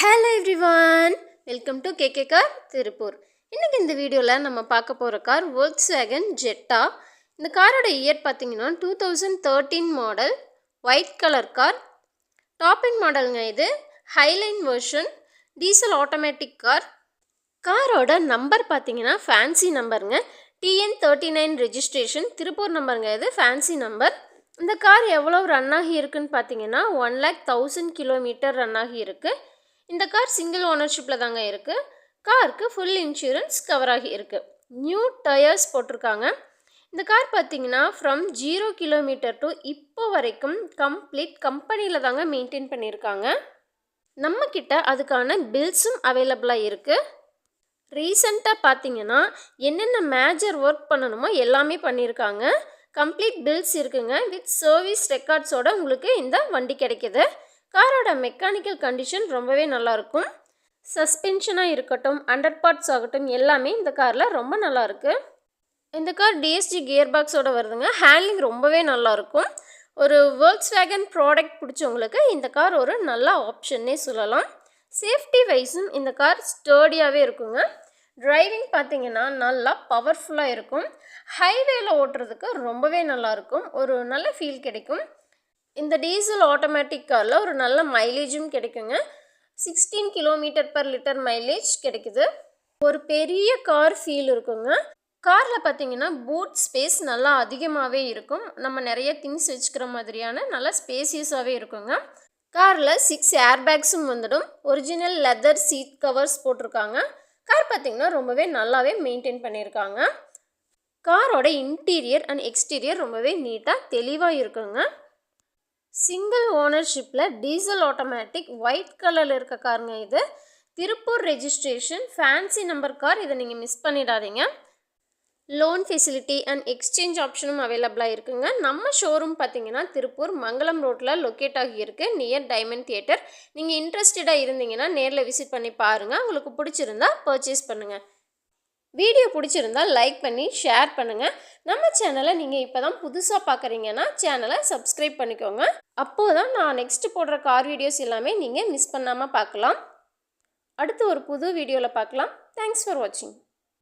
Hello everyone, welcome to KK Car Tirupur. இன்னைக்கு இந்த வீடியோல நம்ம பார்க்க போற கார் Volkswagen Jetta. இந்த காரோட இயர் பாத்தீங்கன்னா 2013 model, white colour car. Top end மாடல்ங்க இது, Highline version, diesel automatic car. காரோட நம்பர் பாத்தீங்கன்னா ஃபேன்சி நம்பருங்க. TN39 ரெஜிஸ்ட்ரேஷன், திருப்பூர் நம்பருங்க இது, ஃபேன்சி நம்பர். இந்த கார் எவ்வளோ ரன் ஆகி இருக்குன்னு பார்த்தீங்கன்னா 1,10,000 கிலோமீட்டர் ரன் ஆகி இருக்கு. இந்த கார் சிங்கிள் ஓனர்ஷிப்பில் தாங்க இருக்குது. காருக்கு ஃபுல் இன்சூரன்ஸ் கவர் ஆகி இருக்குது. நியூ டயர்ஸ் போட்டிருக்காங்க. இந்த கார் பார்த்தீங்கன்னா ஃப்ரம் 0 கிலோமீட்டர் டு இப்போ வரைக்கும் கம்ப்ளீட் கம்பெனியில் தாங்க மெயின்டைன் பண்ணியிருக்காங்க. நம்மக்கிட்ட அதுக்கான பில்ஸும் அவைலபிளாக இருக்குது. ரீசெண்டாக பார்த்தீங்கன்னா என்னென்ன மேஜர் ஒர்க் பண்ணணுமோ எல்லாமே பண்ணியிருக்காங்க. கம்ப்ளீட் பில்ஸ் இருக்குங்க. வித் சர்வீஸ் ரெக்கார்ட்ஸோட உங்களுக்கு இந்த வண்டி கிடைக்கிது. காரோட மெக்கானிக்கல் கண்டிஷன் ரொம்பவே நல்லாயிருக்கும். சஸ்பென்ஷனாக இருக்கட்டும், அண்டர் பார்ட்ஸ் ஆகட்டும், எல்லாமே இந்த காரில் ரொம்ப நல்லாயிருக்கு. இந்த கார் டிஎஸ்ஜி கியர் பாக்ஸோடு வருதுங்க. ஹேண்ட்லிங் ரொம்பவே நல்லாயிருக்கும். ஒரு Volkswagen ப்ராடக்ட் பிடிச்சவங்களுக்கு இந்த கார் ஒரு நல்ல ஆப்ஷன்னே சொல்லலாம். சேஃப்டி வைஸும் இந்த கார் ஸ்டர்டியாகவே இருக்குங்க. டிரைவிங் பார்த்தீங்கன்னா நல்லா பவர்ஃபுல்லாக இருக்கும். ஹைவேல ஓட்டுறதுக்கு ரொம்பவே நல்லாயிருக்கும். ஒரு நல்ல ஃபீல் கிடைக்கும். இந்த டீசல் ஆட்டோமேட்டிக் காரில் ஒரு நல்ல மைலேஜும் கிடைக்குங்க. 16 km/லிட்டர் மைலேஜ் கிடைக்குது. ஒரு பெரிய கார் ஃபீல் இருக்குங்க. காரில் பார்த்தீங்கன்னா பூட் ஸ்பேஸ் நல்லா அதிகமாகவே இருக்கும். நம்ம நிறைய திங்ஸ் வச்சுக்கிற மாதிரியான நல்லா ஸ்பேசியஸாகவே இருக்குங்க. காரில் 6 ஏர்பேக்ஸும் வந்துடும். ஒரிஜினல் லெதர் சீட் கவர்ஸ் போட்டிருக்காங்க. கார் பார்த்தீங்கன்னா ரொம்பவே நல்லாவே மெயின்டைன் பண்ணியிருக்காங்க. காரோட இன்டீரியர் அண்ட் எக்ஸ்டீரியர் ரொம்பவே நீட்டாக தெளிவாக இருக்குங்க. சிங்கிள் ஓனர்ஷிப்பில் டீசல் ஆட்டோமேட்டிக் ஒயிட் கலரில் இருக்க காருங்க இது. Tiruppur registration, fancy number car. இதை நீங்கள் மிஸ் பண்ணிடாதீங்க. லோன் ஃபெசிலிட்டி அண்ட் எக்ஸ்சேஞ்ச் ஆப்ஷனும் அவைலபிளாக இருக்குங்க. நம்ம ஷோரூம் பார்த்தீங்கன்னா திருப்பூர் மங்களம் ரோட்டில் லொக்கேட் ஆகியிருக்கு, நியர் டைமண்ட் தியேட்டர். நீங்கள் இன்ட்ரெஸ்டடாக இருந்தீங்கன்னா நேரில் விசிட் பண்ணி பாருங்கள். உங்களுக்கு பிடிச்சிருந்தா பர்ச்சேஸ் பண்ணுங்கள். வீடியோ பிடிச்சிருந்தா லைக் பண்ணி ஷேர் பண்ணுங்கள். நம்ம சேனலை நீங்கள் இப்போ தான் புதுசாக பார்க்குறீங்கன்னா சேனலை சப்ஸ்கிரைப் பண்ணிக்கோங்க. அப்போது தான் நான் நெக்ஸ்ட்டு போடுற கார் வீடியோஸ் எல்லாமே நீங்கள் மிஸ் பண்ணாமல் பார்க்கலாம். அடுத்து ஒரு புது வீடியோவில் பார்க்கலாம். தேங்க்ஸ் ஃபார் வாட்சிங்.